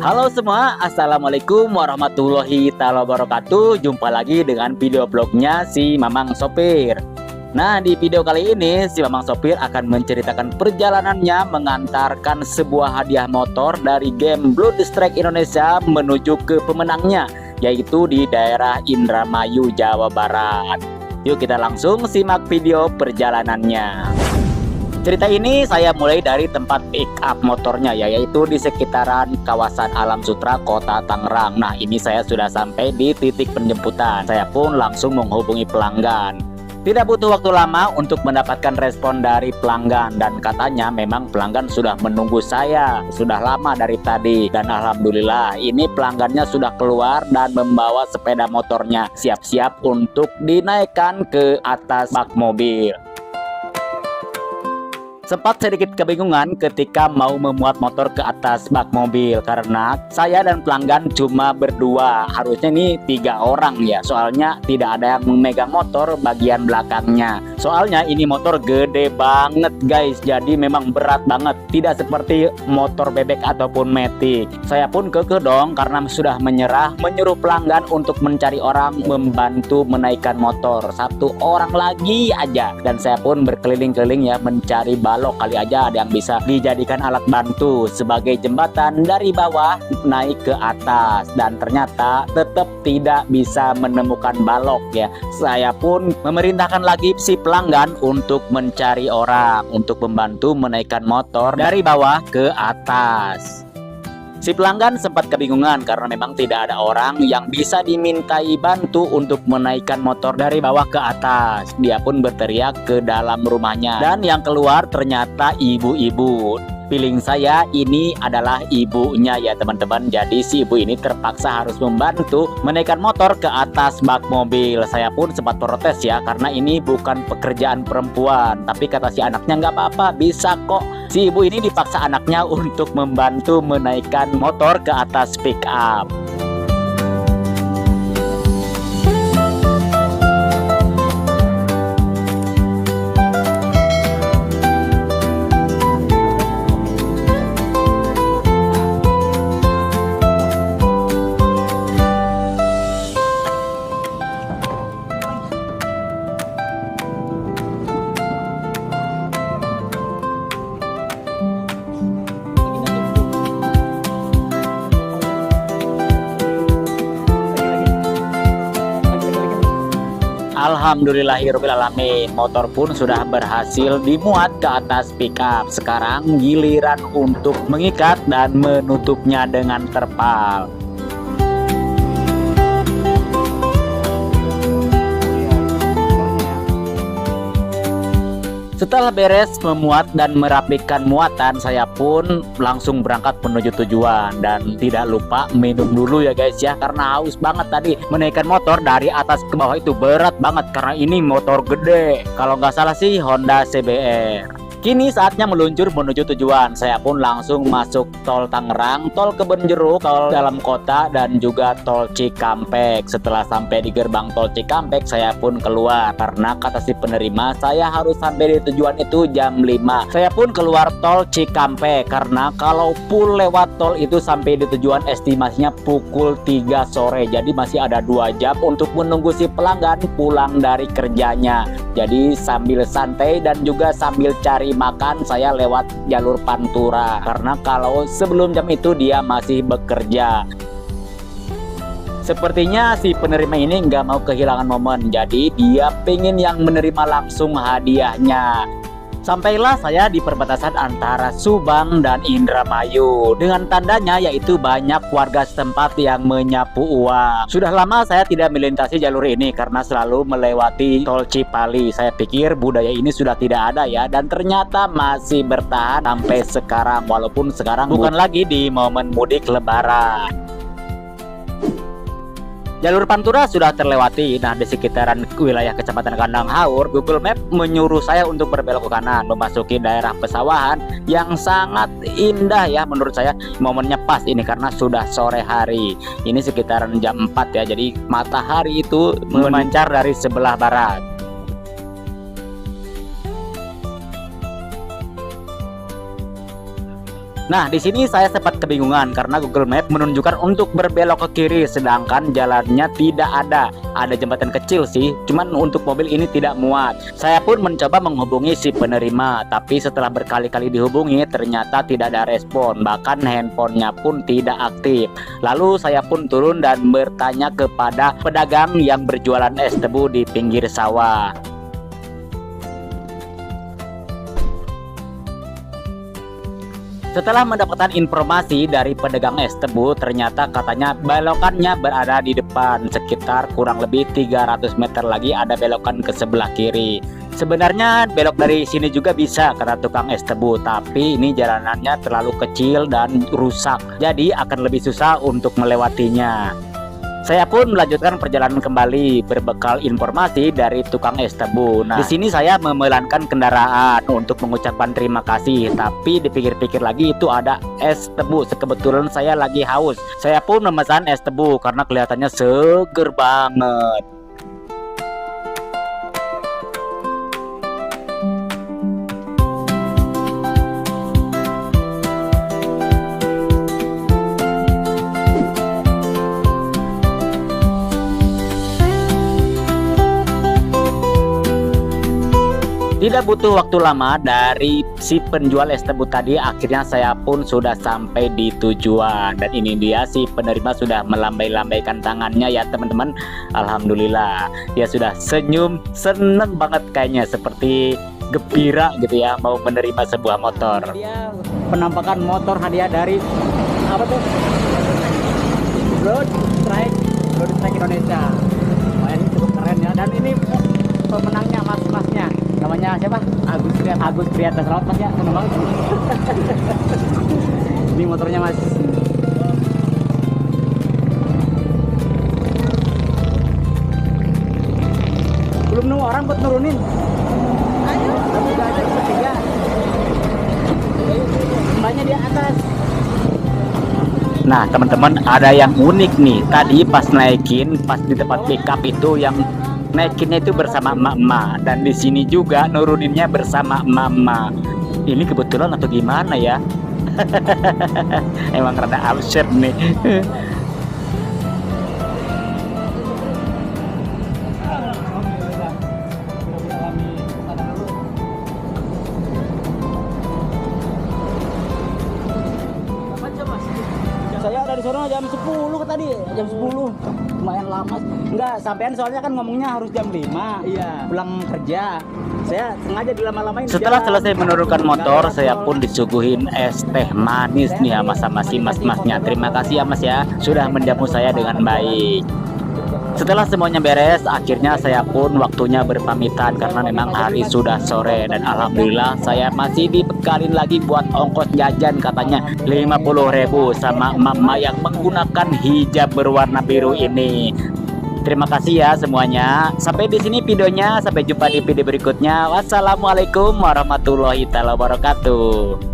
Halo semua, Assalamualaikum warahmatullahi wabarakatuh. Jumpa lagi dengan video blognya si Mamang Sopir. Nah, di video kali ini si Mamang Sopir akan menceritakan perjalanannya mengantarkan sebuah hadiah motor dari game Blood Strike Indonesia menuju ke pemenangnya, yaitu di daerah Indramayu, Jawa Barat. Yuk kita langsung simak video perjalanannya. Cerita ini saya mulai dari tempat pick up motornya, yaitu di sekitaran kawasan Alam Sutra, Kota Tangerang. Nah, ini saya sudah sampai di titik penjemputan. Saya pun langsung menghubungi pelanggan. Tidak butuh waktu lama untuk mendapatkan respon dari pelanggan, dan katanya memang pelanggan sudah menunggu saya sudah lama dari tadi. Dan alhamdulillah ini pelanggannya sudah keluar dan membawa sepeda motornya siap-siap untuk dinaikkan ke atas bak mobil. Sempat sedikit kebingungan ketika mau memuat motor ke atas bak mobil karena saya dan pelanggan cuma berdua. Harusnya ini 3 orang ya, soalnya tidak ada yang memegang motor bagian belakangnya. Soalnya ini motor gede banget guys, jadi memang berat banget, tidak seperti motor bebek ataupun metik. Saya pun kekeh dong karena sudah menyuruh pelanggan untuk mencari orang membantu menaikkan motor. 1 orang lagi aja, dan saya pun berkeliling-keliling ya mencari balok, kali aja ada yang bisa dijadikan alat bantu sebagai jembatan dari bawah naik ke atas, dan ternyata tetap tidak bisa menemukan balok ya. Saya pun memerintahkan lagi si pelanggan untuk mencari orang untuk membantu menaikkan motor dari bawah ke atas. Si pelanggan sempat kebingungan karena memang tidak ada orang yang bisa dimintai bantu untuk menaikkan motor dari bawah ke atas. Dia pun berteriak ke dalam rumahnya, dan yang keluar ternyata ibu-ibu. Feeling saya ini adalah ibunya ya teman-teman. Jadi si ibu ini terpaksa harus membantu menaikkan motor ke atas bak mobil. Saya pun sempat protes ya, karena ini bukan pekerjaan perempuan. Tapi kata si anaknya nggak apa-apa, bisa kok. Si ibu ini dipaksa anaknya untuk membantu menaikkan motor ke atas pick up. Alhamdulillahirobbilalamin, motor pun sudah berhasil dimuat ke atas pickup. Sekarang giliran untuk mengikat dan menutupnya dengan terpal. Setelah beres memuat dan merapikan muatan, saya pun langsung berangkat menuju tujuan. Dan tidak lupa minum dulu ya guys ya, karena haus banget tadi. Menaikkan motor dari atas ke bawah itu berat banget karena ini motor gede. Kalau nggak salah sih Honda CBR. Kini saatnya meluncur menuju tujuan. Saya pun langsung masuk tol Tangerang, tol Kebonjeruk, tol dalam kota, dan juga tol Cikampek. Setelah sampai di gerbang tol Cikampek, saya pun keluar karena kata si penerima saya harus sampai di tujuan itu jam 5. Saya pun keluar tol Cikampek karena kalau full lewat tol itu sampai di tujuan estimasinya pukul 3 sore. Jadi masih ada 2 jam untuk menunggu si pelanggan pulang dari kerjanya. Jadi sambil santai dan juga sambil cari makan, saya lewat jalur Pantura karena kalau sebelum jam itu dia masih bekerja. Sepertinya si penerima ini nggak mau kehilangan momen, jadi dia pengen yang menerima langsung hadiahnya. Sampailah saya di perbatasan antara Subang dan Indramayu. Dengan tandanya yaitu banyak warga setempat yang menyapu uang. Sudah lama saya tidak melintasi jalur ini karena selalu melewati tol Cipali. Saya pikir budaya ini sudah tidak ada ya, dan ternyata masih bertahan sampai sekarang, walaupun sekarang bukan lagi di momen mudik lebaran. Jalur Pantura sudah terlewati. Nah, di sekitaran wilayah Kecamatan Kandang Haur, Google Map menyuruh saya untuk berbelok ke kanan, memasuki daerah pesawahan yang sangat indah ya menurut saya. Momennya pas ini karena sudah sore hari. Ini sekitaran jam 4 ya, jadi matahari itu memancar dari sebelah barat. Nah, di sini saya sempat kebingungan karena Google Map menunjukkan untuk berbelok ke kiri, sedangkan jalannya tidak ada. Ada jembatan kecil sih, cuman untuk mobil ini tidak muat. Saya pun mencoba menghubungi si penerima, tapi setelah berkali-kali dihubungi ternyata tidak ada respon, bahkan handphonenya pun tidak aktif. Lalu saya pun turun dan bertanya kepada pedagang yang berjualan es tebu di pinggir sawah. Setelah mendapatkan informasi dari pedagang es tebu, ternyata katanya belokannya berada di depan, sekitar kurang lebih 300 meter lagi ada belokan ke sebelah kiri. Sebenarnya belok dari sini juga bisa kata tukang es tebu, tapi ini jalanannya terlalu kecil dan rusak, jadi akan lebih susah untuk melewatinya. Saya pun melanjutkan perjalanan kembali berbekal informasi dari tukang es tebu. Nah, di sini saya memelankan kendaraan untuk mengucapkan terima kasih, tapi dipikir-pikir lagi itu ada es tebu. Kebetulan saya lagi haus. Saya pun memesan es tebu karena kelihatannya seger banget. Tidak butuh waktu lama dari si penjual es tebu tadi, akhirnya saya pun sudah sampai di tujuan. Dan ini dia si penerima sudah melambai-lambaikan tangannya ya teman-teman. Alhamdulillah, dia sudah senyum, seneng banget kayaknya, seperti gembira gitu ya mau menerima sebuah motor. Dia penampakan motor hadiah dari apa tuh? Road Strike Indonesia. Wah, ini cukup keren ya. Dan ini pemenangnya mas-masnya. Namanya siapa? Agus Priyata. Selamat mas ya, senang banget. Ini motornya mas. Belum nemu orang buat nurunin. Ayo. Tapi udah ada di ketiga. Mbaknya di atas. Nah teman-teman, ada yang unik nih. Tadi pas naikin, pas di tempat pickup itu yang naikinnya itu bersama emak-emak, dan di sini juga nuruninnya bersama emak-emak. Ini kebetulan atau gimana ya? Emang rada absurd nih. Saya dari sana jam 10 tadi, jam 10. Lumayan lama. Enggak, sampean soalnya kan ngomongnya harus jam 5. Iya. Pulang kerja. Saya sengaja dilama-lamain. Setelah selesai menurunkan motor, saya pun disuguhin es teh manis nih sama si mas-masnya. Terima kasih ya mas ya, sudah menjamu saya dengan baik. Setelah semuanya beres, akhirnya saya pun waktunya berpamitan karena memang hari sudah sore. Dan alhamdulillah saya masih dibekalin lagi buat ongkos jajan, katanya 50.000 sama mama yang menggunakan hijab berwarna biru ini. Terima kasih ya semuanya. Sampai di sini videonya, sampai jumpa di video berikutnya. Wassalamualaikum warahmatullahi wabarakatuh.